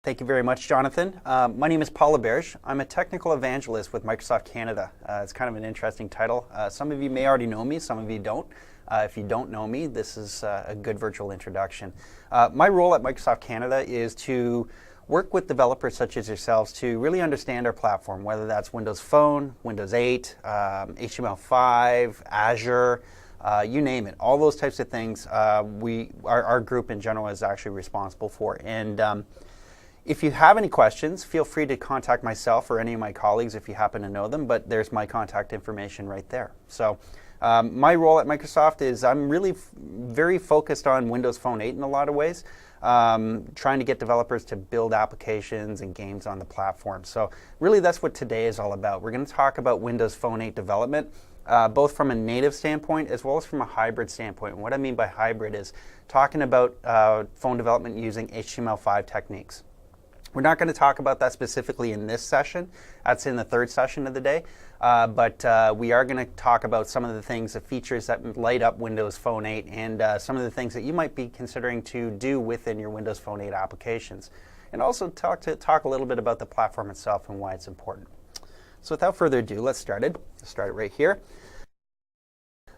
Thank you very much, Jonathan. My name is Paul LaBerge. I'm a technical evangelist with Microsoft Canada. It's kind of an interesting title. Some of you may already know me, some of you don't. If you don't know me, this is a good virtual introduction. My role at Microsoft Canada is to work with developers such as yourselves to really understand our platform, whether that's Windows Phone, Windows 8, HTML5, Azure, you name it. All those types of things our group in general is actually responsible for. And if you have any questions, feel free to contact myself or any of my colleagues if you happen to know them, but there's my contact information right there. So my role at Microsoft is I'm really very focused on Windows Phone 8 in a lot of ways, trying to get developers to build applications and games on the platform. So really that's what today is all about. We're going to talk about Windows Phone 8 development, both from a native standpoint as well as from a hybrid standpoint. And what I mean by hybrid is talking about phone development using HTML5 techniques. We're not going to talk about that specifically in this session. That's in the third session of the day. But we are going to talk about some of the things, the features that light up Windows Phone 8 and some of the things that you might be considering to do within your Windows Phone 8 applications. And also talk a little bit about the platform itself and why it's important. So without further ado, let's start it. Let's start it right here.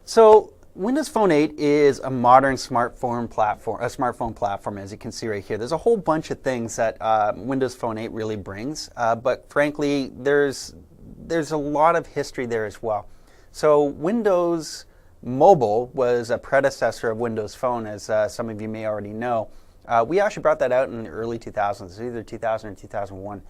So Windows Phone 8 is a modern smartphone platform, as you can see right here. There's a whole bunch of things that Windows Phone 8 really brings, but frankly, there's a lot of history there as well. So Windows Mobile was a predecessor of Windows Phone, as some of you may already know. We actually brought that out in the early 2000s, either 2000 or 2001.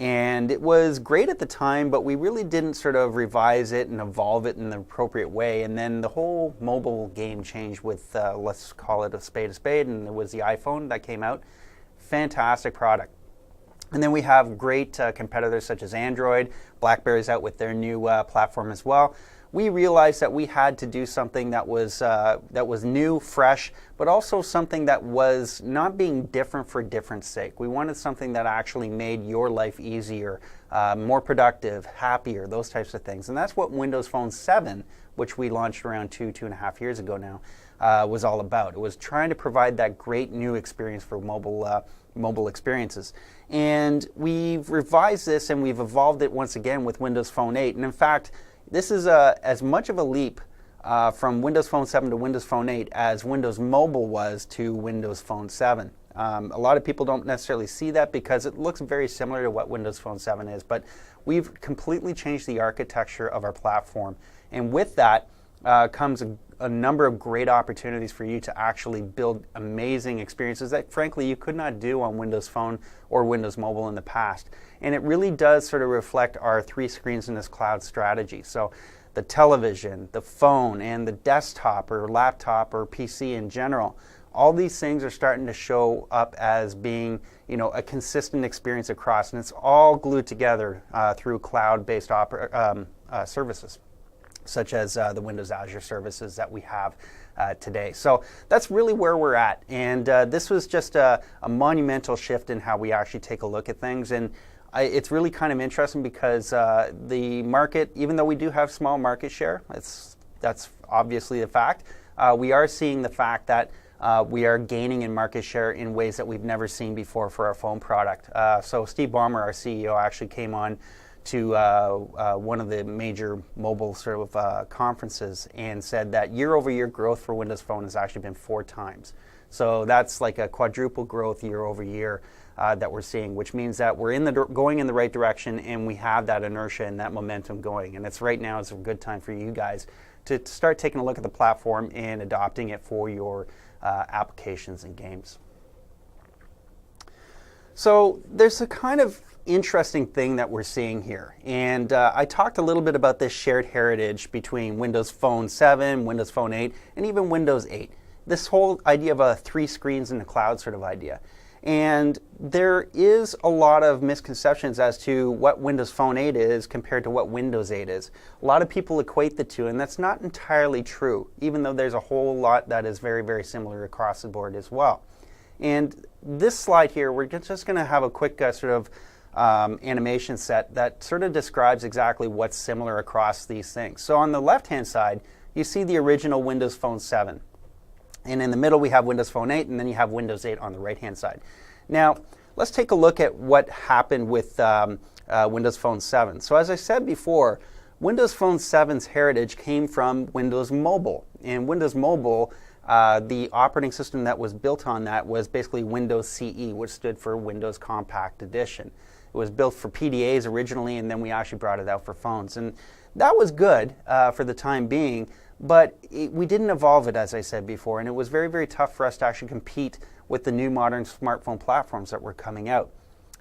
And it was great at the time, but we really didn't sort of revise it and evolve it in the appropriate way. And then the whole mobile game changed with, let's call it a spade, and it was the iPhone that came out. Fantastic product. And then we have great competitors such as Android. BlackBerry's out with their new platform as well. We realized that we had to do something that was new, fresh, but also something that was not being different for different sake. We wanted something that actually made your life easier, more productive, happier, those types of things. And that's what Windows Phone 7, which we launched around two and a half years ago now, was all about. It was trying to provide that great new experience for mobile experiences. And we've revised this and we've evolved it once again with Windows Phone 8. And in fact, this is as much of a leap from Windows Phone 7 to Windows Phone 8 as Windows Mobile was to Windows Phone 7. A lot of people don't necessarily see that because it looks very similar to what Windows Phone 7 is, but we've completely changed the architecture of our platform. And with that comes a number of great opportunities for you to actually build amazing experiences that frankly you could not do on Windows Phone or Windows Mobile in the past. And it really does sort of reflect our three screens in this cloud strategy. So the television, the phone, and the desktop or laptop or PC in general, all these things are starting to show up as being, a consistent experience across, and it's all glued together through cloud-based services, such as the Windows Azure services that we have today. So that's really where we're at. And this was just a monumental shift in how we actually take a look at things. And it's really kind of interesting because the market, even though we do have small market share, that's obviously a fact, we are seeing the fact that we are gaining in market share in ways that we've never seen before for our phone product. So Steve Ballmer, our CEO, actually came on to one of the major mobile sort of conferences and said that year-over-year growth for Windows Phone has actually been 4 times. So that's like a quadruple growth year-over-year that we're seeing, which means that we're going in the right direction and we have that inertia and that momentum going. And it's right now is a good time for you guys to start taking a look at the platform and adopting it for your applications and games. So there's a kind of interesting thing that we're seeing here. And I talked a little bit about this shared heritage between Windows Phone 7, Windows Phone 8, and even Windows 8. This whole idea of a 3 screens in the cloud sort of idea. And there is a lot of misconceptions as to what Windows Phone 8 is compared to what Windows 8 is. A lot of people equate the two, and that's not entirely true, even though there's a whole lot that is very, very similar across the board as well. And this slide here, we're just going to have a quick sort of animation set that sort of describes exactly what's similar across these things. So on the left-hand side, you see the original Windows Phone 7. And in the middle, we have Windows Phone 8, and then you have Windows 8 on the right-hand side. Now, let's take a look at what happened with Windows Phone 7. So as I said before, Windows Phone 7's heritage came from Windows Mobile. And Windows Mobile, the operating system that was built on that was basically Windows CE, which stood for Windows Compact Edition. It was built for PDAs originally, and then we actually brought it out for phones. And that was good for the time being, but we didn't evolve it, as I said before, and it was very, very tough for us to actually compete with the new modern smartphone platforms that were coming out.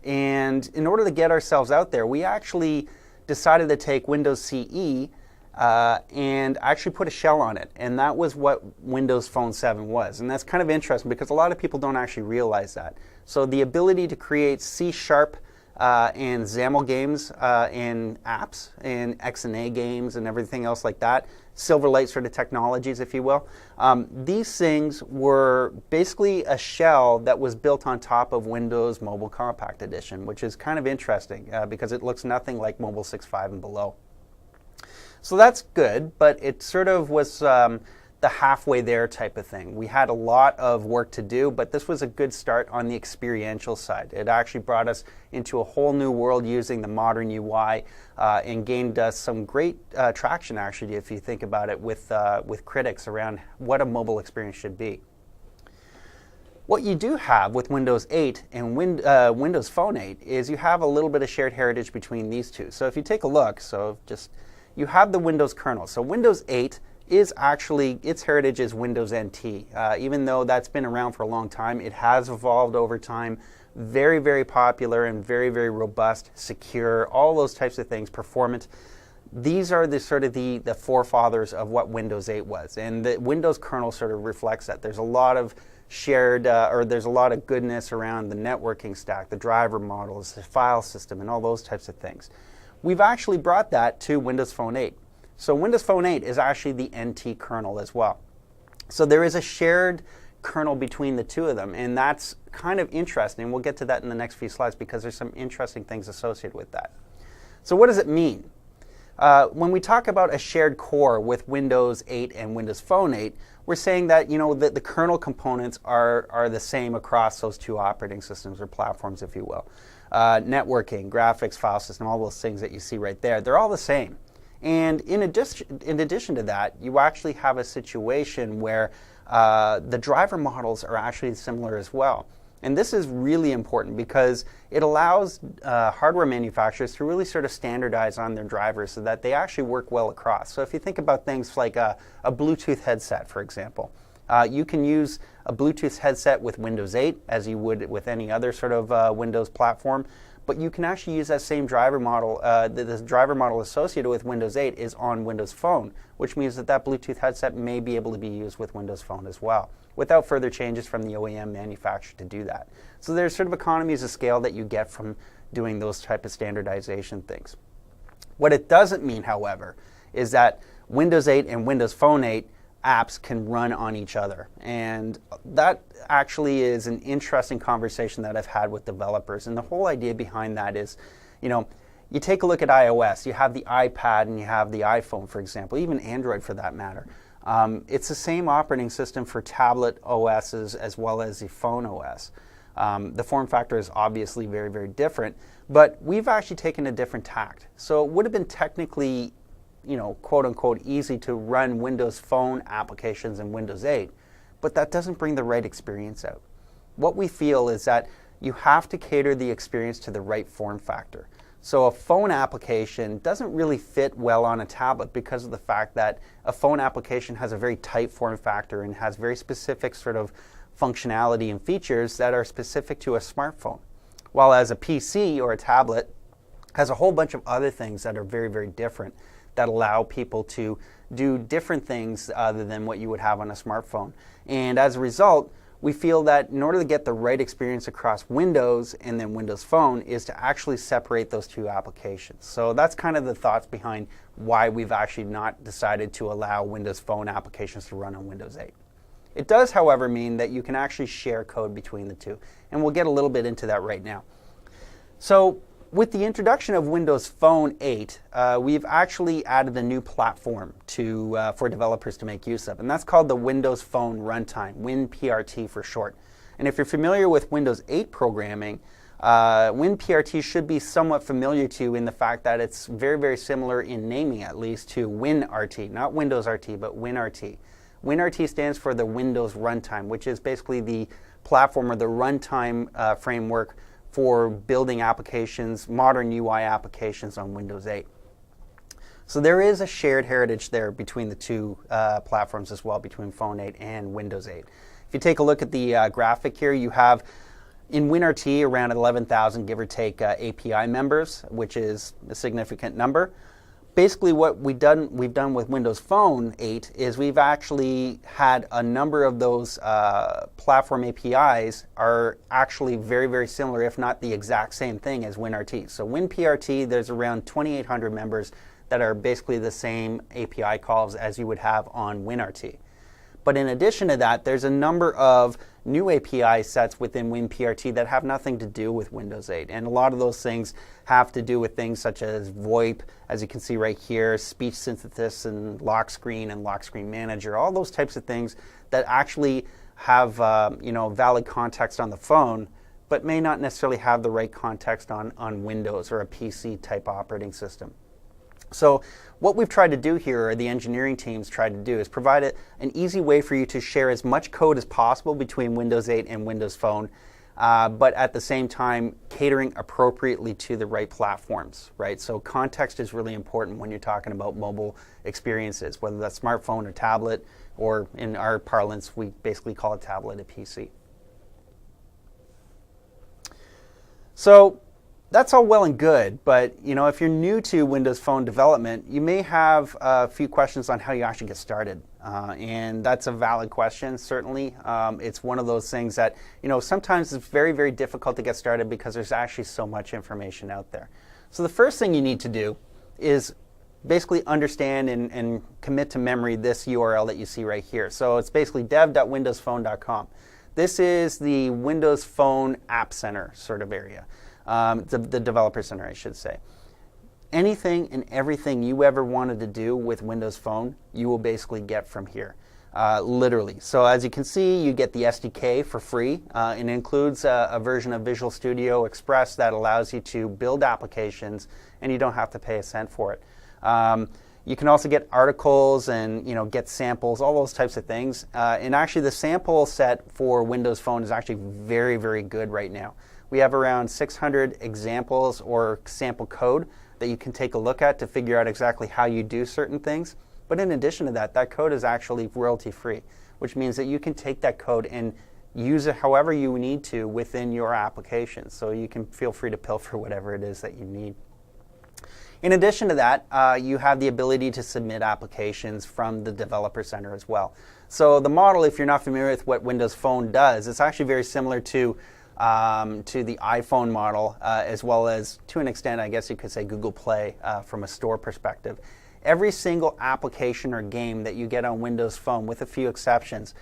And in order to get ourselves out there, we actually decided to take Windows CE and actually put a shell on it. And that was what Windows Phone 7 was. And that's kind of interesting because a lot of people don't actually realize that. So the ability to create C# and XAML games and apps and XNA games and everything else like that, Silverlight sort of technologies, if you will. These things were basically a shell that was built on top of Windows Mobile Compact Edition, which is kind of interesting because it looks nothing like Mobile 6.5 and below. So that's good, but it sort of was the halfway there type of thing. We had a lot of work to do, but this was a good start on the experiential side. It actually brought us into a whole new world using the modern UI and gained us some great traction, actually, if you think about it, with critics around what a mobile experience should be. What you do have with Windows 8 and Windows Phone 8 is you have a little bit of shared heritage between these two. So if you take a look, you have the Windows kernel. So Windows 8 is actually, its heritage is Windows NT. Even though that's been around for a long time, it has evolved over time. Very, very popular and very, very robust, secure, all those types of things, performant. These are the sort of the forefathers of what Windows 8 was. And the Windows kernel sort of reflects that. There's a lot of shared, there's a lot of goodness around the networking stack, the driver models, the file system, and all those types of things. We've actually brought that to Windows Phone 8. So Windows Phone 8 is actually the NT kernel as well. So there is a shared kernel between the two of them, and that's kind of interesting. We'll get to that in the next few slides because there's some interesting things associated with that. So what does it mean? When we talk about a shared core with Windows 8 and Windows Phone 8, we're saying that the kernel components are the same across those two operating systems or platforms, if you will. Networking, graphics, file system, all those things that you see right there, they're all the same. And in addition to that, you actually have a situation where the driver models are actually similar as well. And this is really important because it allows hardware manufacturers to really sort of standardize on their drivers so that they actually work well across. So if you think about things like a Bluetooth headset, for example, you can use a Bluetooth headset with Windows 8 as you would with any other sort of Windows platform. But you can actually use that same driver model. The driver model associated with Windows 8 is on Windows Phone, which means that Bluetooth headset may be able to be used with Windows Phone as well, without further changes from the OEM manufacturer to do that. So there's sort of economies of scale that you get from doing those type of standardization things. What it doesn't mean, however, is that Windows 8 and Windows Phone 8 apps can run on each other. And that actually is an interesting conversation that I've had with developers. And the whole idea behind that is, you take a look at iOS, you have the iPad and you have the iPhone, for example, even Android for that matter. It's the same operating system for tablet OSs as well as the phone OS. The form factor is obviously very, very different, but we've actually taken a different tact. So it would have been technically quote unquote easy to run Windows Phone applications in Windows 8, but that doesn't bring the right experience out. What we feel is that you have to cater the experience to the right form factor. So a phone application doesn't really fit well on a tablet because of the fact that a phone application has a very tight form factor and has very specific sort of functionality and features that are specific to a smartphone. While as a PC or a tablet has a whole bunch of other things that are very, very different that allow people to do different things other than what you would have on a smartphone. And as a result, we feel that in order to get the right experience across Windows and then Windows Phone is to actually separate those two applications. So that's kind of the thoughts behind why we've actually not decided to allow Windows Phone applications to run on Windows 8. It does, however, mean that you can actually share code between the two. And we'll get a little bit into that right now. So with the introduction of Windows Phone 8, we've actually added a new platform for developers to make use of, and that's called the Windows Phone Runtime, WinPRT for short. And if you're familiar with Windows 8 programming, WinPRT should be somewhat familiar to you in the fact that it's very, very similar in naming, at least, to WinRT, not Windows RT, but WinRT. WinRT stands for the Windows Runtime, which is basically the platform or the runtime framework for building applications, modern UI applications on Windows 8. So there is a shared heritage there between the two platforms as well, between Phone 8 and Windows 8. If you take a look at the graphic here, you have in WinRT around 11,000, give or take, API members, which is a significant number. Basically what we've done with Windows Phone 8 is we've actually had a number of those platform APIs are actually very, very similar, if not the exact same thing as WinRT. So WinPRT, there's around 2,800 members that are basically the same API calls as you would have on WinRT. But in addition to that, there's a number of new API sets within WinPRT that have nothing to do with Windows 8. And a lot of those things have to do with things such as VoIP, as you can see right here, speech synthesis and lock screen manager, all those types of things that actually have valid context on the phone, but may not necessarily have the right context on Windows or a PC type operating system. So what we've tried to do here, or the engineering teams tried to do, is provide an easy way for you to share as much code as possible between Windows 8 and Windows Phone, but at the same time catering appropriately to the right platforms, right? So context is really important when you're talking about mobile experiences, whether that's smartphone or tablet, or in our parlance, we basically call a tablet a PC. So that's all well and good, but if you're new to Windows Phone development, you may have a few questions on how you actually get started, and that's a valid question. Certainly, it's one of those things that sometimes it's very, very difficult to get started because there's actually so much information out there. So the first thing you need to do is basically understand and commit to memory this URL that you see right here. So it's basically dev.windowsphone.com. This is the Windows Phone App Center sort of area. The Developer Center, I should say. Anything and everything you ever wanted to do with Windows Phone, you will basically get from here, literally. So as you can see, you get the SDK for free. It includes a version of Visual Studio Express that allows you to build applications, and you don't have to pay a cent for it. You can also get articles and get samples, all those types of things. And actually, the sample set for Windows Phone is actually very, very good right now. We have around 600 examples or sample code that you can take a look at to figure out exactly how you do certain things. But in addition to that, that code is actually royalty free, which means that you can take that code and use it however you need to within your application. So you can feel free to pilfer whatever it is that you need. In addition to that, you have the ability to submit applications from the Developer Center as well. So the model, if you're not familiar with what Windows Phone does, it's actually very similar to the iPhone model, as well as, to an extent, I guess you could say Google Play from a store perspective. Every single application or game that you get on Windows Phone, with a few exceptions,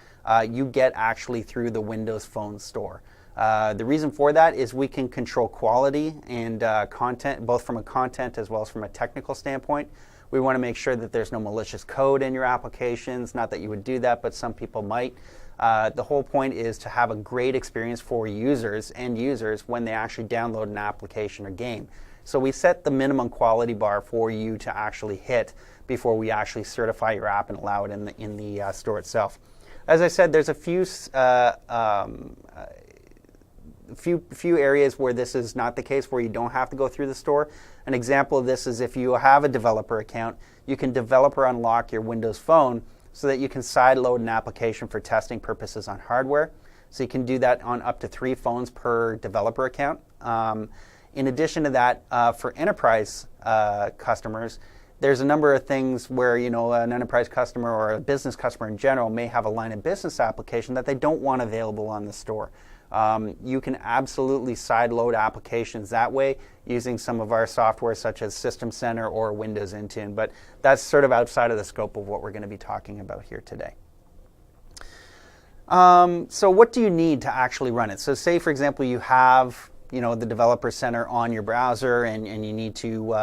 you get actually through the Windows Phone store. The reason for that is we can control quality and content, both from a content as well as from a technical standpoint. We want to make sure that there's no malicious code in your applications. Not that you would do that, but some people might. The whole point is to have a great experience for end users, when they actually download an application or game. So we set the minimum quality bar for you to actually hit before we actually certify your app and allow it in the store itself. As I said, there's a few areas where this is not the case, where you don't have to go through the store. An example of this is if you have a developer account, you can developer unlock your Windows Phone so that you can sideload an application for testing purposes on hardware. So you can do that on up to 3 phones per developer account. In addition to that, for enterprise customers, there's a number of things where an enterprise customer or a business customer in general may have a line of business application that they don't want available on the store. You can absolutely sideload applications that way using some of our software such as System Center or Windows Intune, but that's sort of outside of the scope of what we're going to be talking about here today. So what do you need to actually run it? So say, for example, you have the Developer Center on your browser and you need to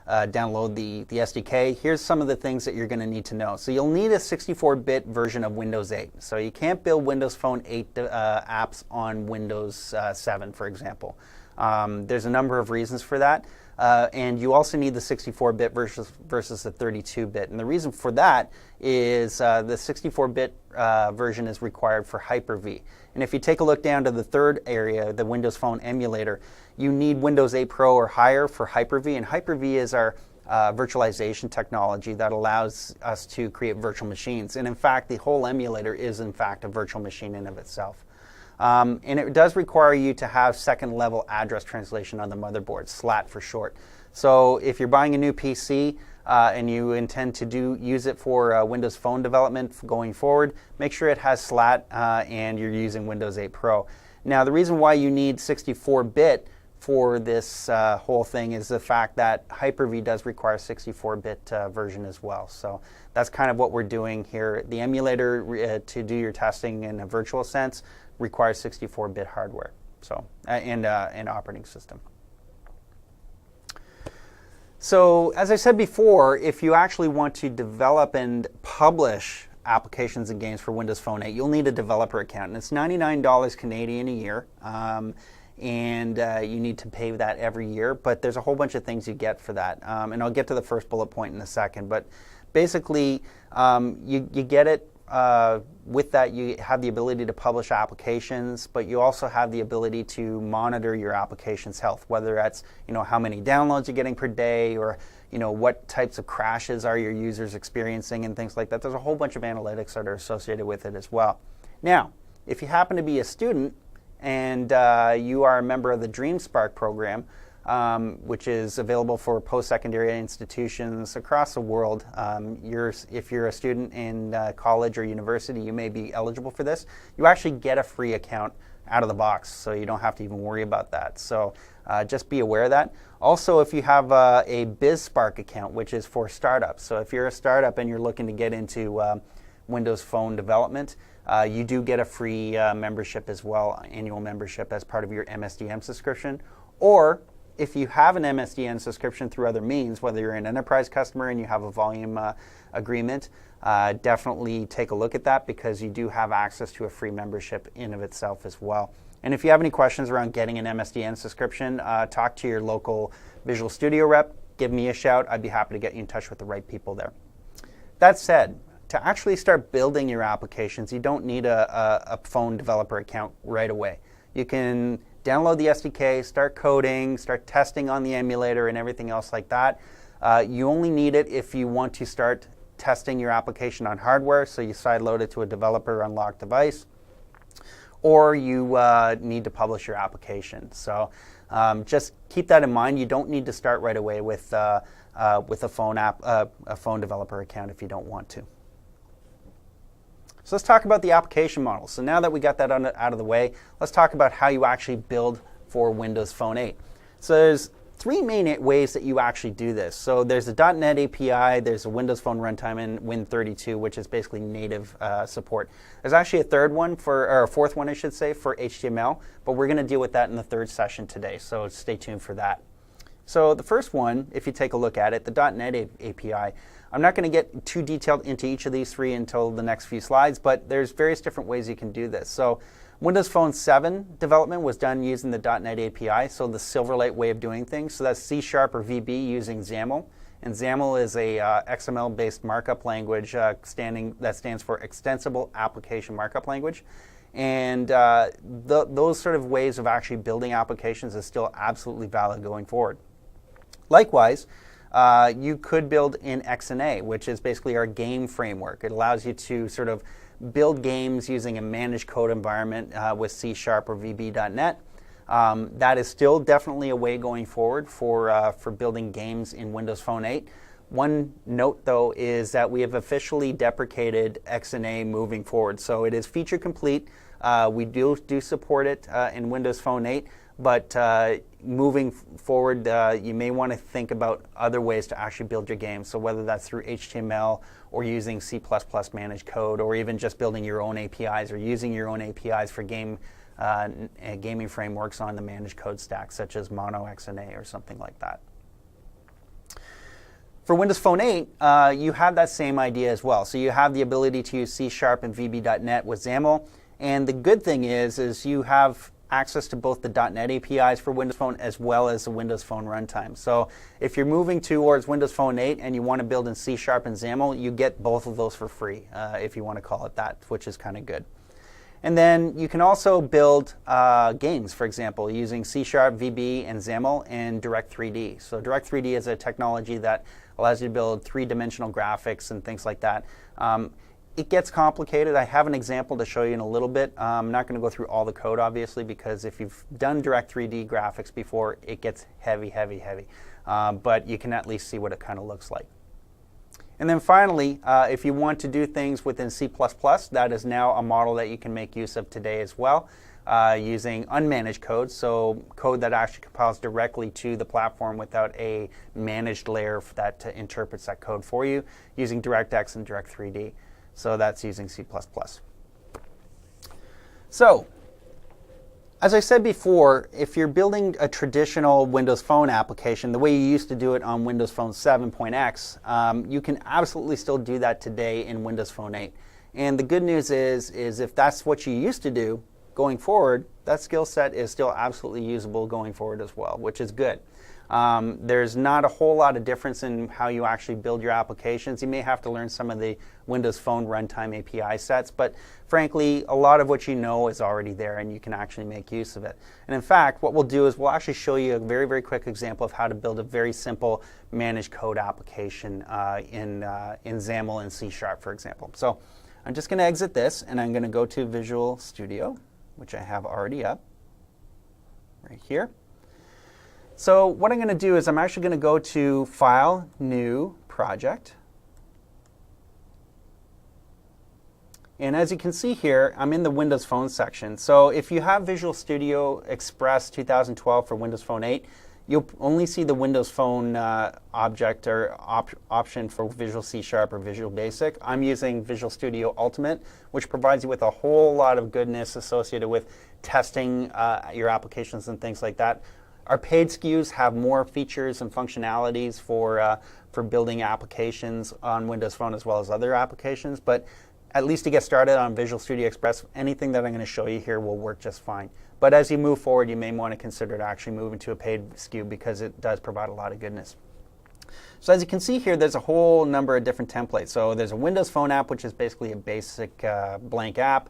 download the SDK. Here's some of the things that you're going to need to know. So you'll need a 64-bit version of Windows 8. So you can't build Windows Phone 8 apps on Windows 7, for example. There's a number of reasons for that. And you also need the 64-bit versus the 32-bit. And the reason for that is the 64-bit version is required for Hyper-V. And if you take a look down to the third area, the Windows Phone emulator, you need Windows 8 Pro or higher for Hyper-V. And Hyper-V is our virtualization technology that allows us to create virtual machines. And in fact, the whole emulator is in fact a virtual machine in of itself. And it does require you to have second level address translation on the motherboard, SLAT for short. So if you're buying a new PC and you intend to use it for Windows Phone development going forward, make sure it has SLAT and you're using Windows 8 Pro. Now the reason why you need 64-bit for this whole thing is the fact that Hyper-V does require 64-bit version as well. So that's kind of what we're doing here. The emulator to do your testing in a virtual sense requires 64-bit hardware, so and operating system. So as I said before, if you actually want to develop and publish applications and games for Windows Phone 8, you'll need a developer account, and it's $99 Canadian a year. And you need to pay that every year, but there's a whole bunch of things you get for that. And I'll get to the first bullet point in a second, but basically you get it. With that, you have the ability to publish applications, but you also have the ability to monitor your application's health, whether that's how many downloads you're getting per day, or what types of crashes are your users experiencing and things like that. There's a whole bunch of analytics that are associated with it as well. Now, if you happen to be a student and you are a member of the DreamSpark program, which is available for post-secondary institutions across the world. If you're a student in college or university, you may be eligible for this. You actually get a free account out of the box, so you don't have to even worry about that. So just be aware of that. Also, if you have a BizSpark account, which is for startups. So if you're a startup and you're looking to get into Windows Phone development, you do get a free membership as well, annual membership as part of your MSDN subscription. Or if you have an MSDN subscription through other means, whether you're an enterprise customer and you have a volume agreement, definitely take a look at that, because you do have access to a free membership in of itself as well. And if you have any questions around getting an MSDN subscription, talk to your local Visual Studio rep, give me a shout. I'd be happy to get you in touch with the right people there. That said, to actually start building your applications, you don't need a phone developer account right away. You can download the SDK, start coding, start testing on the emulator and everything else like that. You only need it if you want to start testing your application on hardware, so you sideload it to a developer unlocked device, or you need to publish your application. So just keep that in mind. You don't need to start right away with a phone developer account if you don't want to. So let's talk about the application model. So now that we got that out of the way, let's talk about how you actually build for Windows Phone 8. So there's three main ways that you actually do this. So there's the .NET API, there's a Windows Phone runtime, and Win32, which is basically native support. There's actually a fourth one, I should say, for HTML, but we're going to deal with that in the third session today, so stay tuned for that. So the first one, if you take a look at it, the .NET API, I'm not going to get too detailed into each of these three until the next few slides, but there's various different ways you can do this. So Windows Phone 7 development was done using the .NET API, so the Silverlight way of doing things. So that's C# or VB using XAML. And XAML is a XML-based markup language that stands for Extensible Application Markup Language. And those sort of ways of actually building applications is still absolutely valid going forward. Likewise, you could build in XNA, which is basically our game framework. It allows you to sort of build games using a managed code environment with C# or VB.NET. That is still definitely a way going forward for building games in Windows Phone 8. One note, though, is that we have officially deprecated XNA moving forward. So it is feature complete. We do support it in Windows Phone 8, but moving forward, you may want to think about other ways to actually build your game. So whether that's through HTML or using C++ managed code, or even just building your own APIs or using your own APIs for gaming frameworks on the managed code stack, such as MonoXNA or something like that. For Windows Phone 8, you have that same idea as well. So you have the ability to use C# and VB.NET with XAML. And the good thing is you have access to both the .NET APIs for Windows Phone as well as the Windows Phone runtime. So if you're moving towards Windows Phone 8 and you want to build in C# and XAML, you get both of those for free, if you want to call it that, which is kind of good. And then you can also build games, for example, using C#, VB, and XAML and Direct3D. So Direct3D is a technology that allows you to build three-dimensional graphics and things like that. It gets complicated. I have an example to show you in a little bit. I'm not going to go through all the code, obviously, because if you've done Direct3D graphics before, it gets heavy, heavy, heavy. But you can at least see what it kind of looks like. And then finally, if you want to do things within C++, that is now a model that you can make use of today as well, using unmanaged code, so code that actually compiles directly to the platform without a managed layer that interprets that code for you, using DirectX and Direct3D. So that's using C++. So, as I said before, if you're building a traditional Windows Phone application, the way you used to do it on Windows Phone 7.x, you can absolutely still do that today in Windows Phone 8. And the good news is if that's what you used to do going forward, that skill set is still absolutely usable going forward as well, which is good. There's not a whole lot of difference in how you actually build your applications. You may have to learn some of the Windows Phone runtime API sets, but frankly, a lot of what you know is already there and you can actually make use of it. And in fact, what we'll do is we'll actually show you a very, very quick example of how to build a very simple managed code application in XAML and C#, for example. So I'm just going to exit this and I'm going to go to Visual Studio, which I have already up right here. So what I'm going to do is I'm actually going to go to File, New, Project. And as you can see here, I'm in the Windows Phone section. So if you have Visual Studio Express 2012 for Windows Phone 8, you'll only see the Windows Phone object or option for Visual C# or Visual Basic. I'm using Visual Studio Ultimate, which provides you with a whole lot of goodness associated with testing your applications and things like that. Our paid SKUs have more features and functionalities for building applications on Windows Phone as well as other applications, but at least to get started on Visual Studio Express, anything that I'm going to show you here will work just fine. But as you move forward, you may want to consider actually moving to a paid SKU because it does provide a lot of goodness. So as you can see here, there's a whole number of different templates. So there's a Windows Phone app, which is basically a basic blank app.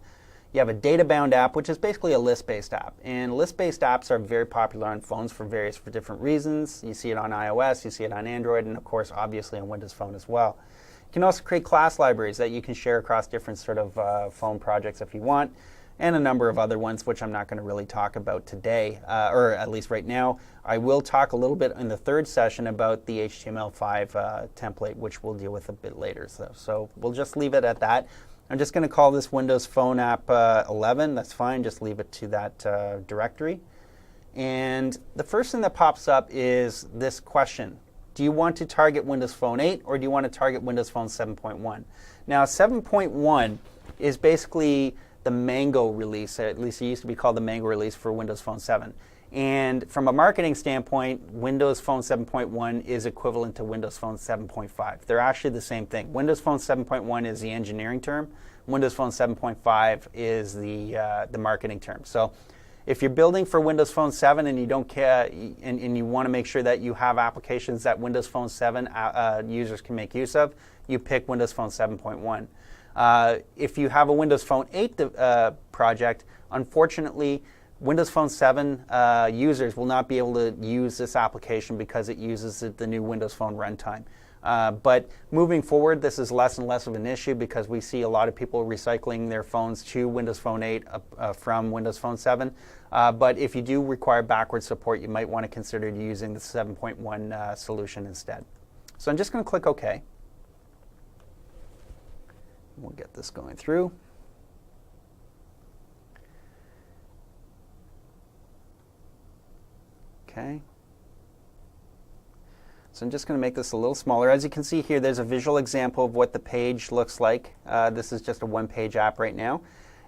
You have a data-bound app, which is basically a list-based app. And list-based apps are very popular on phones for different reasons. You see it on iOS, you see it on Android, and of course, obviously on Windows Phone as well. You can also create class libraries that you can share across different sort of phone projects if you want, and a number of other ones, which I'm not going to really talk about today, or at least right now. I will talk a little bit in the third session about the HTML5 template, which we'll deal with a bit later. So we'll just leave it at that. I'm just going to call this Windows Phone App 11. That's fine. Just leave it to that directory. And the first thing that pops up is this question. Do you want to target Windows Phone 8 or do you want to target Windows Phone 7.1? Now 7.1 is basically the Mango release. At least it used to be called the Mango release for Windows Phone 7. And from a marketing standpoint, Windows Phone 7.1 is equivalent to Windows Phone 7.5. They're actually the same thing. Windows Phone 7.1 is the engineering term. Windows Phone 7.5 is the marketing term. So if you're building for Windows Phone 7 and you don't care, and you want to make sure that you have applications that Windows Phone 7 users can make use of, you pick Windows Phone 7.1. If you have a Windows Phone 8 project, unfortunately, Windows Phone 7 users will not be able to use this application because it uses the new Windows Phone runtime. But moving forward, this is less and less of an issue because we see a lot of people recycling their phones to Windows Phone 8 from Windows Phone 7. But if you do require backwards support, you might want to consider using the 7.1 solution instead. So I'm just going to click OK. We'll get this going through. Okay. So I'm just going to make this a little smaller. As you can see here, there's a visual example of what the page looks like. This is just a one-page app right now.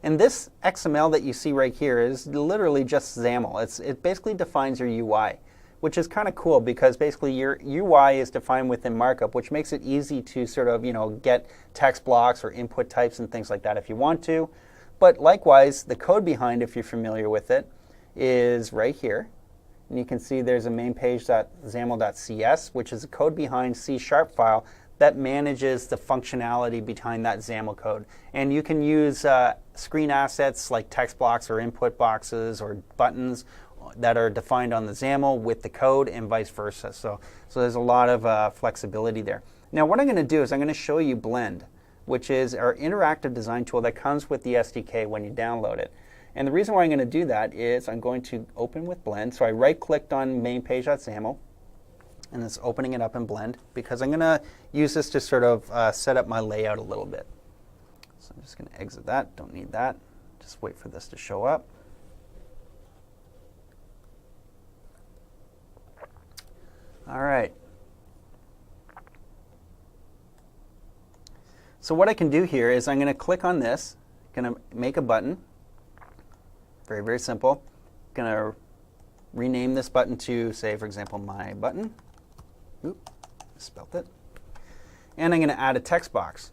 And this XML that you see right here is literally just XAML. It basically defines your UI, which is kind of cool because basically your UI is defined within markup, which makes it easy to sort of, get text blocks or input types and things like that if you want to. But likewise, the code behind, if you're familiar with it, is right here. And you can see there's a main page.xaml.cs, which is the code behind C# file that manages the functionality behind that XAML code. And you can use screen assets like text blocks or input boxes or buttons that are defined on the XAML with the code and vice versa. So there's a lot of flexibility there. Now what I'm going to do is I'm going to show you Blend, which is our interactive design tool that comes with the SDK when you download it. And the reason why I'm going to do that is I'm going to open with Blend. So I right-clicked on main page.xaml, and it's opening it up in Blend because I'm going to use this to sort of set up my layout a little bit. So I'm just going to exit that. Don't need that. Just wait for this to show up. All right. So what I can do here is I'm going to click on this, going to make a button. Very, very simple. Going to rename this button to, say, for example, my button. Oop, spelled it. And I'm going to add a text box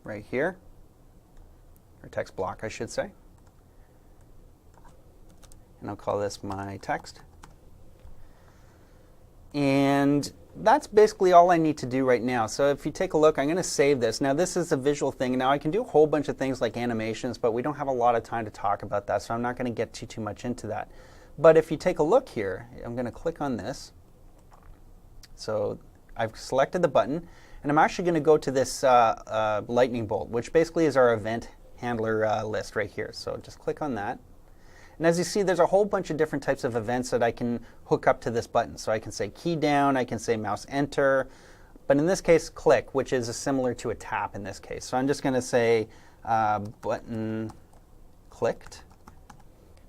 right here, or text block, I should say. And I'll call this my text. And that's basically all I need to do right now. So if you take a look, I'm going to save this. Now this is a visual thing. Now I can do a whole bunch of things like animations, but we don't have a lot of time to talk about that, so I'm not going to get too much into that. But if you take a look here, I'm going to click on this. So I've selected the button, and I'm actually going to go to this lightning bolt, which basically is our event handler list right here. So just click on that. And as you see, there's a whole bunch of different types of events that I can hook up to this button. So I can say key down, I can say mouse enter, but in this case, click, which is similar to a tap in this case. So I'm just going to say button clicked.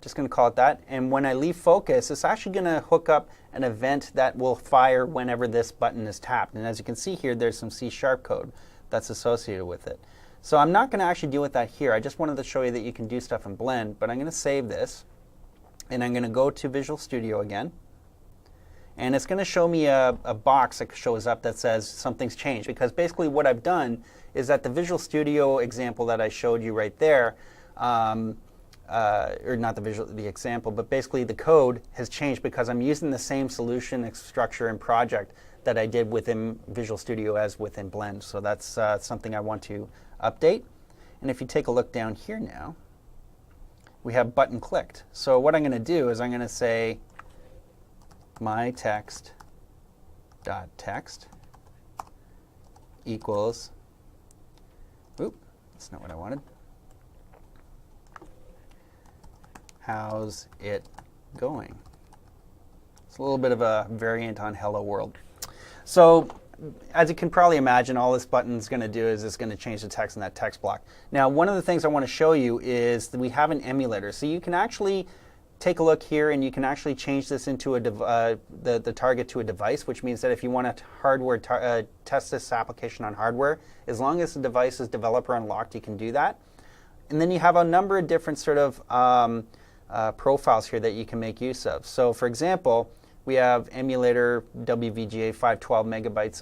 Just going to call it that. And when I leave focus, it's actually going to hook up an event that will fire whenever this button is tapped. And as you can see here, there's some C# code that's associated with it. So I'm not going to actually deal with that here. I just wanted to show you that you can do stuff in Blend, but I'm going to save this, and I'm going to go to Visual Studio again. And it's going to show me a box that shows up that says something's changed, because basically what I've done is that the Visual Studio example that I showed you right there, or not the example, but basically the code has changed because I'm using the same solution, structure, and project that I did within Visual Studio as within Blend. So that's something I want to update. And if you take a look down here now, we have button clicked. So what I'm going to do is I'm going to say my text dot text equals, oop, that's not what I wanted. How's it going? It's a little bit of a variant on Hello World. So as you can probably imagine, all this button is going to do is it's going to change the text in that text block. Now, one of the things I want to show you is that we have an emulator. So you can actually take a look here, and you can actually change this into the target to a device, which means that if you want to test this application on hardware, as long as the device is developer unlocked, you can do that. And then you have a number of different sort of profiles here that you can make use of. So for example, we have emulator WVGA 512 megabytes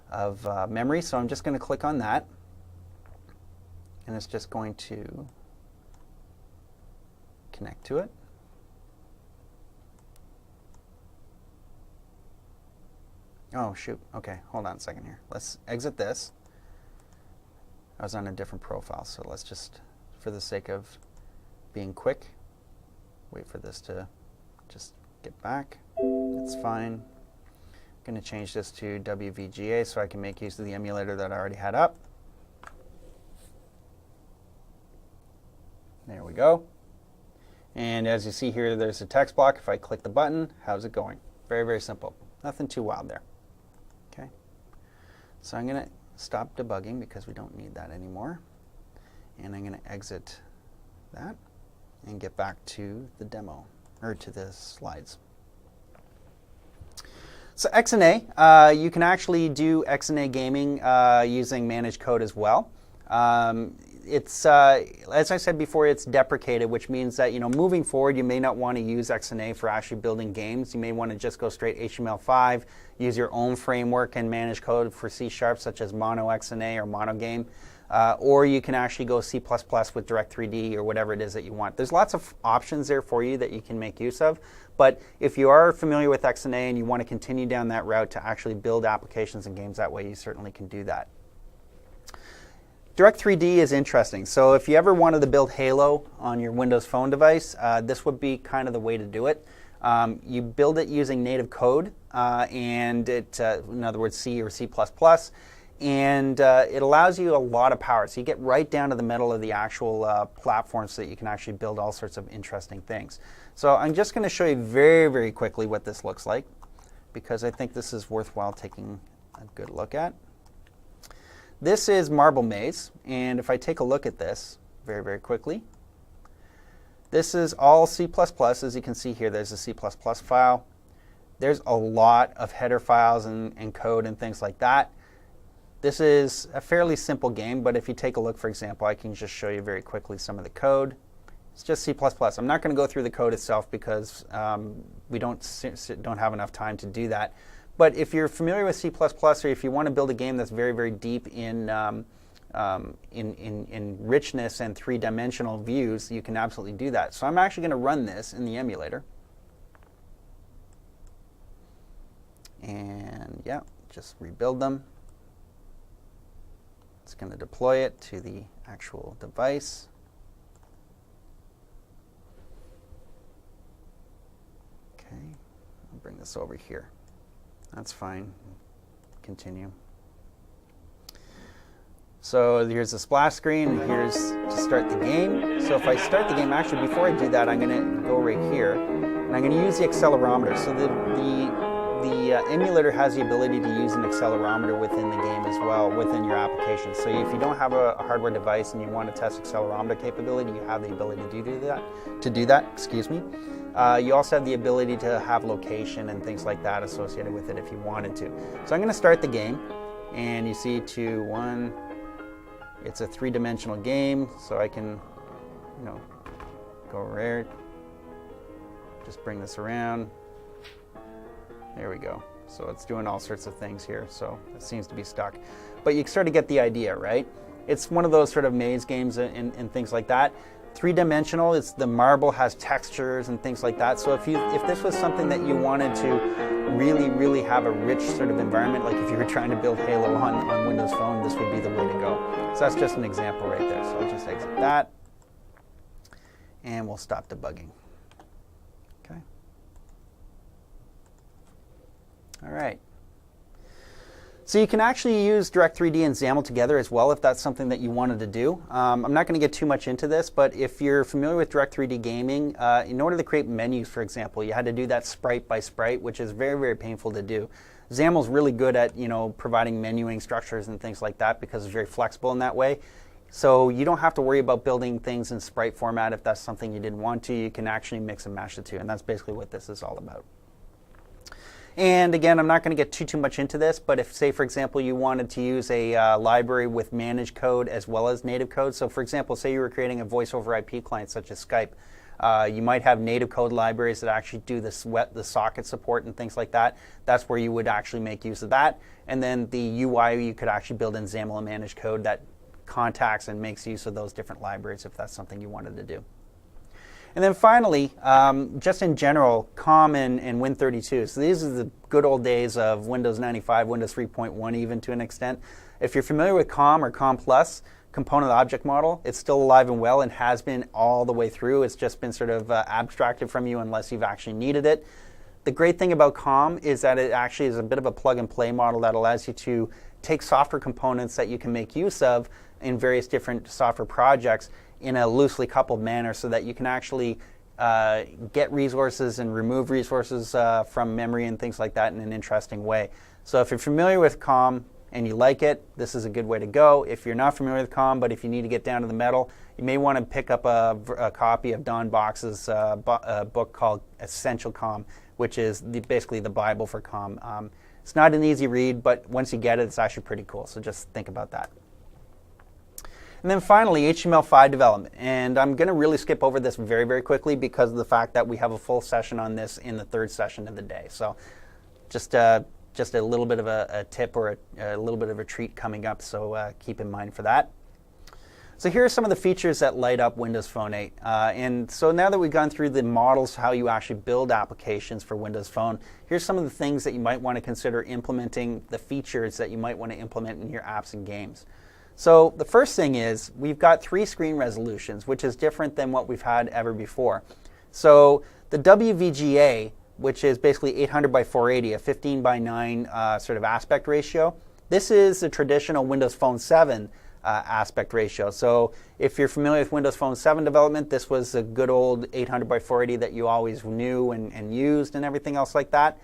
of memory. So I'm just going to click on that. And it's just going to connect to it. Oh, shoot. OK, hold on a second here. Let's exit this. I was on a different profile, so let's just, for the sake of being quick, wait for this to just get back. It's fine. I'm going to change this to WVGA so I can make use of the emulator that I already had up. There we go. And as you see here, there's a text block. If I click the button, how's it going? Very, very simple. Nothing too wild there. Okay. So I'm going to stop debugging because we don't need that anymore. And I'm going to exit that and get back to the demo, or to the slides. So XNA, you can actually do XNA gaming using managed code as well. It's as I said before, it's deprecated, which means that moving forward, you may not want to use XNA for actually building games. You may want to just go straight HTML5, use your own framework and manage code for C# such as MonoXNA or MonoGame. or you can actually go C++ with Direct3D or whatever it is that you want. There's lots of options there for you that you can make use of, but if you are familiar with XNA and you want to continue down that route to actually build applications and games that way, you certainly can do that. Direct3D is interesting. So if you ever wanted to build Halo on your Windows Phone device, this would be kind of the way to do it. You build it using native code, and in other words, C or C++, and it allows you a lot of power. So you get right down to the middle of the actual platform so that you can actually build all sorts of interesting things. So I'm just going to show you very, very quickly what this looks like, because I think this is worthwhile taking a good look at. This is Marble Maze, and if I take a look at this very, very quickly, this is all C++. As you can see here, there's a C++ file. There's a lot of header files and code and things like that. This is a fairly simple game, but if you take a look, for example, I can just show you very quickly some of the code. It's just C++. I'm not going to go through the code itself because we don't have enough time to do that. But if you're familiar with C++, or if you want to build a game that's very, very deep in richness and three-dimensional views, you can absolutely do that. So I'm actually going to run this in the emulator. And yeah, just rebuild them. It's going to deploy it to the actual device. Okay, I'll bring this over here. That's fine. Continue. So here's the splash screen, and here's to start the game. So if I start the game, actually before I do that, I'm going to go right here, and I'm going to use the accelerometer. So the emulator has the ability to use an accelerometer within the game as well, within your application. So if you don't have a hardware device and you want to test accelerometer capability, you have the ability to do that. Excuse me. You also have the ability to have location and things like that associated with it if you wanted to. So I'm going to start the game, and you see 2, 1. It's a three-dimensional game, so I can, go rare. Just bring this around. There we go. So it's doing all sorts of things here. So it seems to be stuck, but you sort of get the idea, right? It's one of those sort of maze games and things like that. Three-dimensional, the marble has textures and things like that. So if this was something that you wanted to really, really have a rich sort of environment, like if you were trying to build Halo on Windows Phone, this would be the way to go. So that's just an example right there. So I'll just exit that, and we'll stop debugging. Okay. All right. So you can actually use Direct3D and XAML together as well if that's something that you wanted to do. I'm not going to get too much into this, but if you're familiar with Direct3D gaming, in order to create menus, for example, you had to do that sprite by sprite, which is very, very painful to do. XAML is really good at providing menuing structures and things like that because it's very flexible in that way. So you don't have to worry about building things in sprite format if that's something you didn't want to. You can actually mix and match the two, and that's basically what this is all about. And again, I'm not going to get too much into this, but if, say, for example, you wanted to use a library with managed code as well as native code. So, for example, say you were creating a voice over IP client such as Skype. You might have native code libraries that actually do the socket support and things like that. That's where you would actually make use of that. And then the UI, you could actually build in XAML and managed code that contacts and makes use of those different libraries if that's something you wanted to do. And then finally, just in general, COM and Win32. So these are the good old days of Windows 95, Windows 3.1 even to an extent. If you're familiar with COM or COM+, Component Object Model, it's still alive and well and has been all the way through. It's just been sort of abstracted from you unless you've actually needed it. The great thing about COM is that it actually is a bit of a plug-and-play model that allows you to take software components that you can make use of in various different software projects in a loosely coupled manner so that you can actually get resources and remove resources from memory and things like that in an interesting way. So if you're familiar with COM and you like it, this is a good way to go. If you're not familiar with COM, but if you need to get down to the metal, you may want to pick up a copy of Don Box's book called Essential COM, which is basically the Bible for COM. It's not an easy read, but once you get it, it's actually pretty cool. So just think about that. And then finally, HTML5 development. And I'm going to really skip over this very, very quickly because of the fact that we have a full session on this in the third session of the day. So just a little bit of a tip or a little bit of a treat coming up, so keep in mind for that. So here are some of the features that light up Windows Phone 8. And so now that we've gone through the models, how you actually build applications for Windows Phone, here's some of the things that you might want to consider implementing, the features that you might want to implement in your apps and games. So the first thing is we've got 3 screen resolutions, which is different than what we've had ever before. So the WVGA, which is basically 800 by 480, a 15 by 9 sort of aspect ratio, this is the traditional Windows Phone 7 aspect ratio. So if you're familiar with Windows Phone 7 development, this was a good old 800 by 480 that you always knew and used and everything else like that.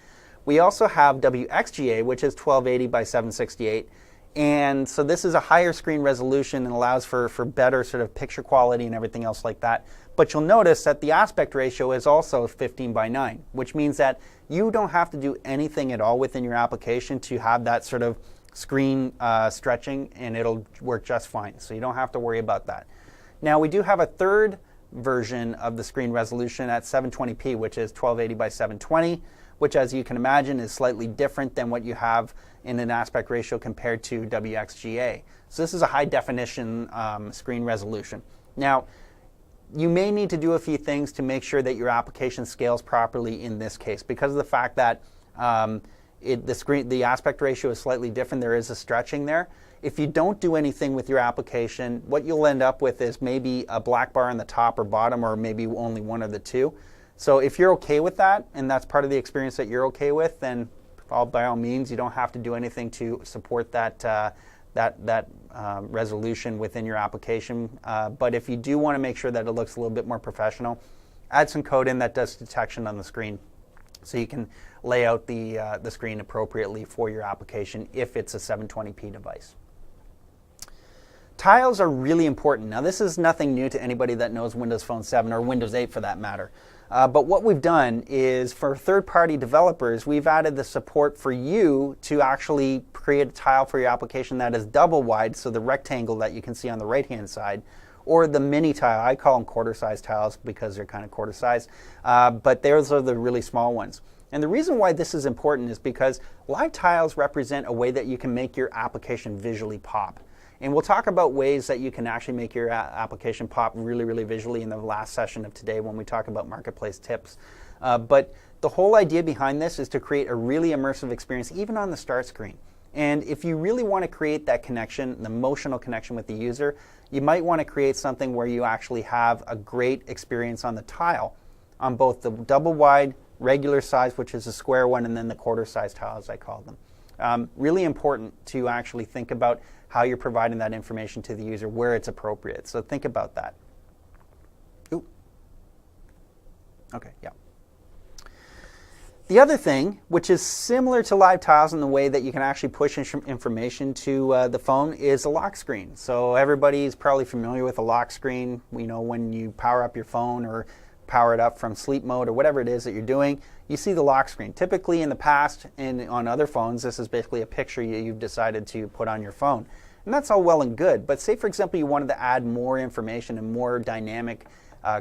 We also have WXGA, which is 1280 by 768. And so this is a higher screen resolution and allows for better sort of picture quality and everything else like that. But you'll notice that the aspect ratio is also 15 by 9, which means that you don't have to do anything at all within your application to have that sort of screen stretching, and it'll work just fine. So you don't have to worry about that. Now we do have a third version of the screen resolution at 720p, which is 1280 by 720, which, as you can imagine, is slightly different than what you have in an aspect ratio compared to WXGA. So this is a high definition screen resolution. Now, you may need to do a few things to make sure that your application scales properly in this case, because of the fact that the aspect ratio is slightly different. There is a stretching there. If you don't do anything with your application, what you'll end up with is maybe a black bar on the top or bottom, or maybe only one of the two. So if you're okay with that, and that's part of the experience that you're okay with, then by all means, you don't have to do anything to support that resolution within your application. But if you do want to make sure that it looks a little bit more professional, add some code in that does detection on the screen, so you can lay out the screen appropriately for your application if it's a 720p device. Tiles are really important. Now, this is nothing new to anybody that knows Windows Phone 7 or Windows 8 for that matter. But what we've done is, for third-party developers, we've added the support for you to actually create a tile for your application that is double wide, so the rectangle that you can see on the right-hand side, or the mini tile. I call them quarter-size tiles because they're kind of quarter-size, but those are the really small ones. And the reason why this is important is because live tiles represent a way that you can make your application visually pop. And we'll talk about ways that you can actually make your application pop really, really visually in the last session of today when we talk about marketplace tips. But the whole idea behind this is to create a really immersive experience, even on the start screen. And if you really want to create that connection, the emotional connection with the user, you might want to create something where you actually have a great experience on the tile, on both the double wide, regular size, which is a square one, and then the quarter size tile, as I call them. Really important to actually think about how you're providing that information to the user where it's appropriate. So think about that. Ooh. Okay, yeah. The other thing, which is similar to live tiles in the way that you can actually push information to the phone, is a lock screen. So everybody's probably familiar with a lock screen. You know, when you power up your phone or power it up from sleep mode or whatever it is that you're doing, you see the lock screen. Typically in the past and on other phones, this is basically a picture you've decided to put on your phone. And that's all well and good. But say, for example, you wanted to add more information and more dynamic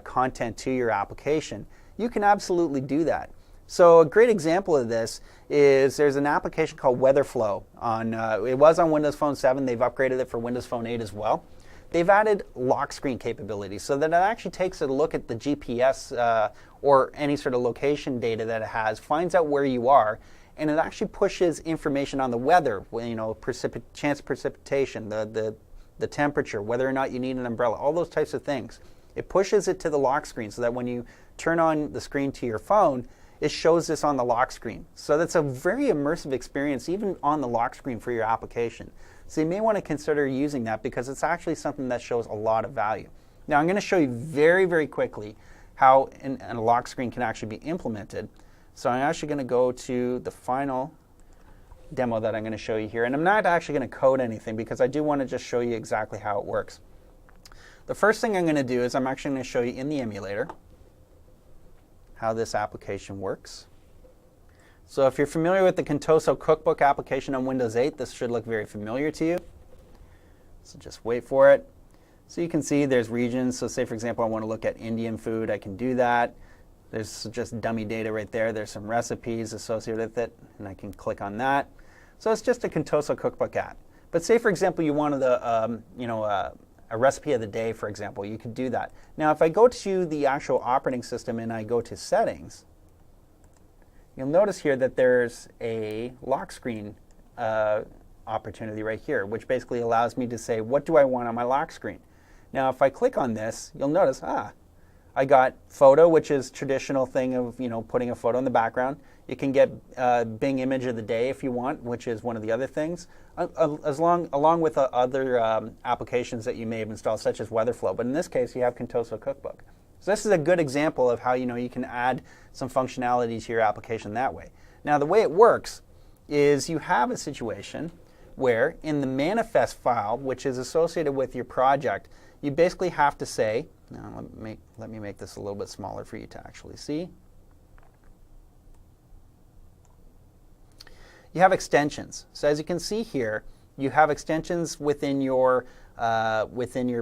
content to your application. You can absolutely do that. So a great example of this is there's an application called Weatherflow. It was on Windows Phone 7. They've upgraded it for Windows Phone 8 as well. They've added lock screen capability so that it actually takes a look at the GPS or any sort of location data that it has, finds out where you are, and it actually pushes information on the weather, you know, chance of precipitation, the temperature, whether or not you need an umbrella, all those types of things. It pushes it to the lock screen so that when you turn on the screen to your phone, it shows this on the lock screen. So that's a very immersive experience even on the lock screen for your application. So you may want to consider using that because it's actually something that shows a lot of value. Now I'm going to show you very, very quickly how a lock screen can actually be implemented. So I'm actually going to go to the final demo that I'm going to show you here. And I'm not actually going to code anything because I do want to just show you exactly how it works. The first thing I'm going to do is I'm actually going to show you in the emulator how this application works. So if you're familiar with the Contoso Cookbook application on Windows 8, this should look very familiar to you. So just wait for it. So you can see there's regions. So say, for example, I want to look at Indian food. I can do that. There's just dummy data right there. There's some recipes associated with it, and I can click on that. So it's just a Contoso Cookbook app. But say, for example, you wanted a recipe of the day, for example, you could do that. Now, if I go to the actual operating system and I go to settings, you'll notice here that there's a lock screen opportunity right here, which basically allows me to say, what do I want on my lock screen? Now, if I click on this, you'll notice, I got photo, which is traditional thing of putting a photo in the background. You can get Bing image of the day if you want, which is one of the other things, along with other applications that you may have installed, such as Weatherflow. But in this case, you have Contoso Cookbook. So this is a good example of how you can add some functionality to your application that way. Now, the way it works is you have a situation where in the manifest file, which is associated with your project, you basically have to say, now let me make this a little bit smaller for you to actually see. You have extensions. So as you can see here, you have extensions within your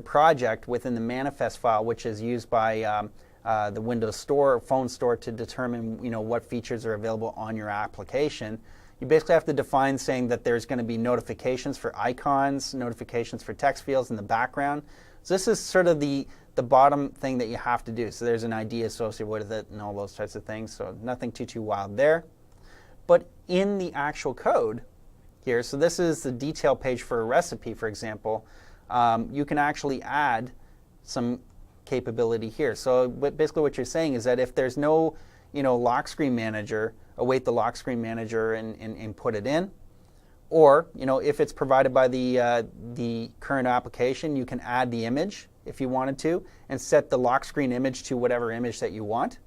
project, within the manifest file, which is used by the Windows Store, phone store, to determine what features are available on your application. You basically have to define saying that there's going to be notifications for icons, notifications for text fields in the background. So this is sort of the bottom thing that you have to do. So there's an ID associated with it and all those types of things. So nothing too wild there. But in the actual code here, so this is the detail page for a recipe, for example, you can actually add some capability here. So basically what you're saying is that if there's no lock screen manager, await the lock screen manager and put it in. Or if it's provided by the current application, you can add the image if you wanted to and set the lock screen image to whatever image that you want.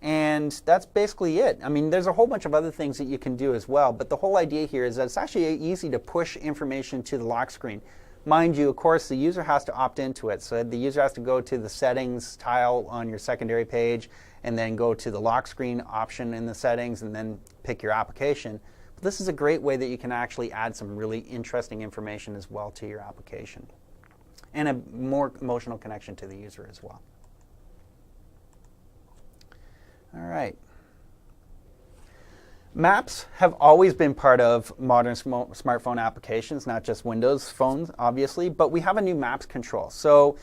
And that's basically it. I mean, there's a whole bunch of other things that you can do as well, but the whole idea here is that it's actually easy to push information to the lock screen. Mind you, of course, the user has to opt into it. So the user has to go to the settings tile on your secondary page and then go to the lock screen option in the settings and then pick your application. But this is a great way that you can actually add some really interesting information as well to your application and a more emotional connection to the user as well. All right. Maps have always been part of modern smartphone applications, not just Windows phones, obviously, but we have a new Maps control. So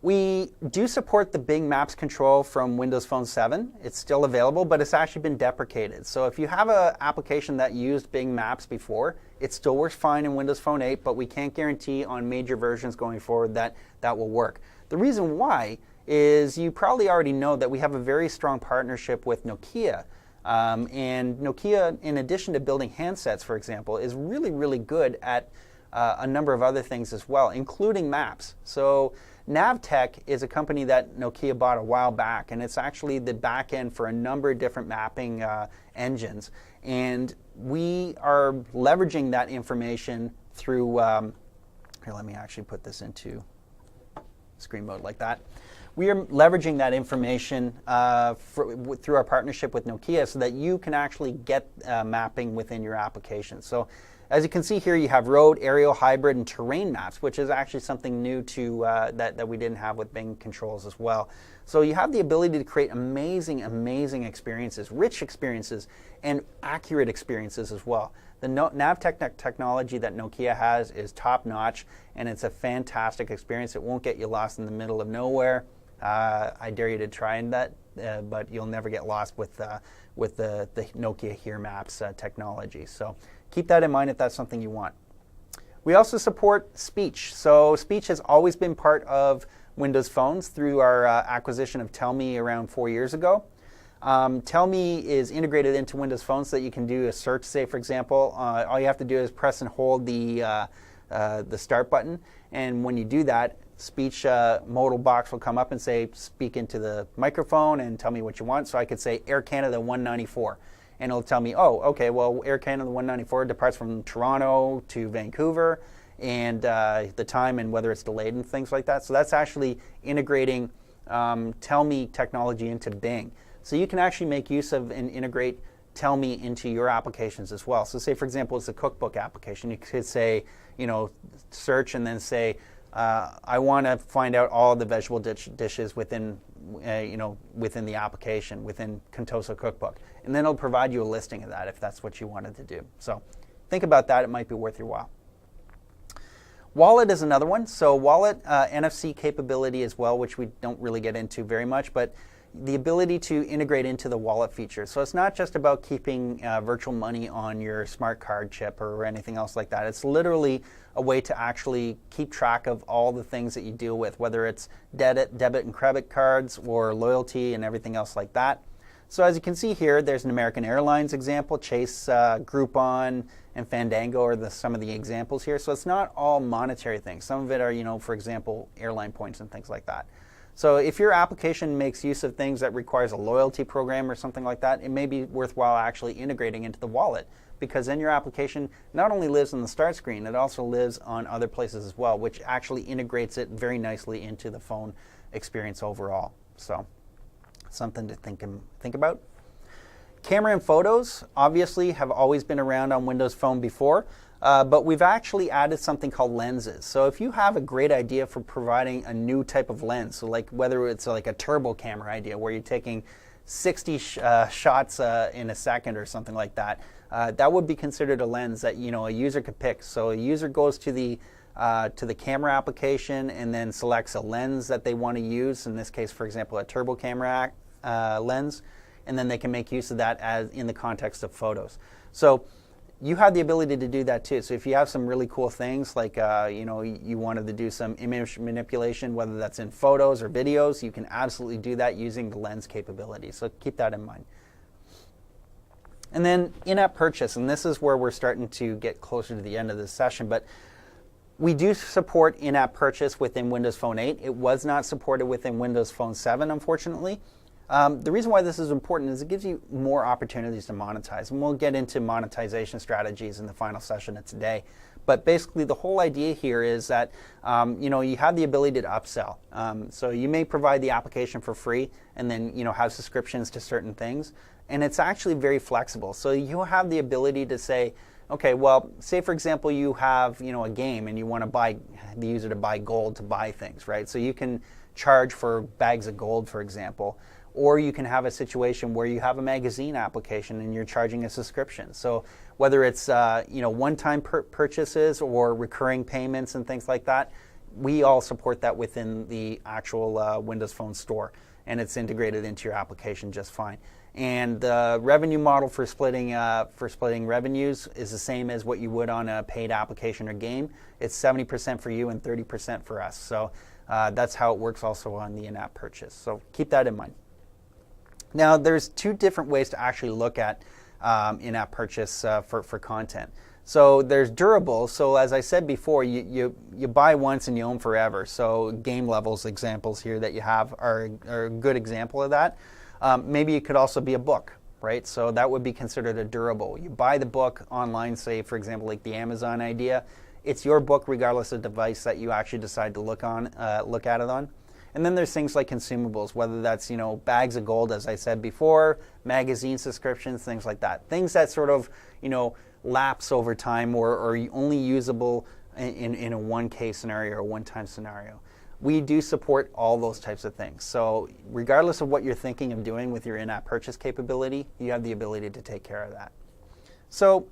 we do support the Bing Maps control from Windows Phone 7. It's still available, but it's actually been deprecated. So if you have an application that used Bing Maps before, it still works fine in Windows Phone 8, but we can't guarantee on major versions going forward that that will work. The reason why is you probably already know that we have a very strong partnership with Nokia. And Nokia, in addition to building handsets, for example, is really good at a number of other things as well, including maps. So Navtech is a company that Nokia bought a while back, and it's actually the back end for a number of different mapping engines. And we are leveraging that information through, here, let me actually put this into screen mode like that. We are leveraging that information through our partnership with Nokia so that you can actually get mapping within your application. So as you can see here, you have road, aerial, hybrid, and terrain maps, which is actually something new to that we didn't have with Bing controls as well. So you have the ability to create amazing experiences, rich experiences, and accurate experiences as well. The Navtech technology that Nokia has is top-notch, and it's a fantastic experience. It won't get you lost in the middle of nowhere. I dare you to try that, but you'll never get lost with the Nokia Here Maps technology. So keep that in mind if that's something you want. We also support speech. So speech has always been part of Windows phones through our acquisition of Tellme around 4 years ago. Tellme is integrated into Windows phones so that you can do a search, say, for example. All you have to do is press and hold the start button, and when you do that, speech modal box will come up and say, speak into the microphone and tell me what you want. So I could say Air Canada 194, and it'll tell me, oh, okay, well, Air Canada 194 departs from Toronto to Vancouver, and the time and whether it's delayed and things like that. So that's actually integrating Tellme technology into Bing. So you can actually make use of and integrate Tellme into your applications as well. So say, for example, it's a cookbook application. You could say, search and then say, I want to find out all the vegetable dishes within, within the application, within Contoso Cookbook. And then it'll provide you a listing of that if that's what you wanted to do. So think about that. It might be worth your while. Wallet is another one. So Wallet, NFC capability as well, which we don't really get into very much, but the ability to integrate into the wallet feature. So it's not just about keeping virtual money on your smart card chip or anything else like that. It's literally a way to actually keep track of all the things that you deal with, whether it's debit and credit cards or loyalty and everything else like that. So as you can see here, there's an American Airlines example, Chase, Groupon, and Fandango are some of the examples here. So it's not all monetary things. Some of it are, for example, airline points and things like that. So if your application makes use of things that requires a loyalty program or something like that, it may be worthwhile actually integrating into the wallet, because then your application not only lives on the start screen, it also lives on other places as well, which actually integrates it very nicely into the phone experience overall. So something to think about. Camera and photos obviously have always been around on Windows Phone before. But we've actually added something called lenses. So if you have a great idea for providing a new type of lens, so like whether it's like a turbo camera idea where you're taking 60 shots in a second or something like that, that would be considered a lens that a user could pick. So a user goes to the camera application and then selects a lens that they want to use. In this case, for example, a turbo camera lens, and then they can make use of that as in the context of photos. So you have the ability to do that too. So if you have some really cool things like, you wanted to do some image manipulation, whether that's in photos or videos, you can absolutely do that using the lens capability. So keep that in mind. And then in-app purchase, and this is where we're starting to get closer to the end of this session, but we do support in-app purchase within Windows Phone 8. It was not supported within Windows Phone 7, unfortunately. The reason why this is important is it gives you more opportunities to monetize, and we'll get into monetization strategies in the final session of today. But basically the whole idea here is that you have the ability to upsell. So you may provide the application for free and then have subscriptions to certain things, and it's actually very flexible. So you have the ability to say, okay, well, say for example you have a game and you want to buy the user to buy gold to buy things, right? So you can charge for bags of gold, for example. Or you can have a situation where you have a magazine application and you're charging a subscription. So whether it's one-time purchases or recurring payments and things like that, we all support that within the actual Windows Phone store, and it's integrated into your application just fine. And the revenue model for splitting revenues is the same as what you would on a paid application or game. It's 70% for you and 30% for us. So that's how it works also on the in-app purchase. So keep that in mind. Now, there's two different ways to actually look at in-app purchase for content. So there's durable. So as I said before, you buy once and you own forever. So game levels examples here that you have are a good example of that. Maybe it could also be a book, right? So that would be considered a durable. You buy the book online, say for example like the Amazon idea. It's your book regardless of device that you actually decide to look at it on. And then there's things like consumables, whether that's bags of gold, as I said before, magazine subscriptions, things like that. Things that sort of lapse over time or are only usable in a one-case scenario or a one-time scenario. We do support all those types of things. So regardless of what you're thinking of doing with your in-app purchase capability, you have the ability to take care of that. So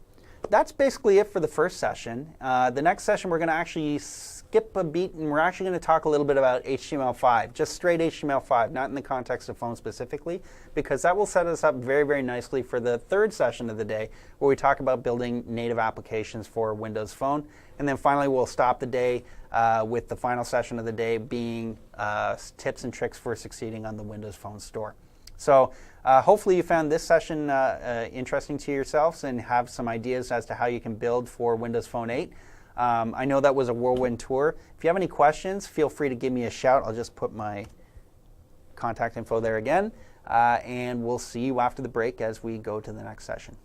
that's basically it for the first session. The next session we're going to actually skip a beat and we're actually going to talk a little bit about HTML5, just straight HTML5, not in the context of phone specifically, because that will set us up very, very nicely for the third session of the day where we talk about building native applications for Windows Phone. And then finally we'll stop the day with the final session of the day being tips and tricks for succeeding on the Windows Phone store. So hopefully you found this session interesting to yourselves and have some ideas as to how you can build for Windows Phone 8. I know that was a whirlwind tour. If you have any questions, feel free to give me a shout. I'll just put my contact info there again. And we'll see you after the break as we go to the next session.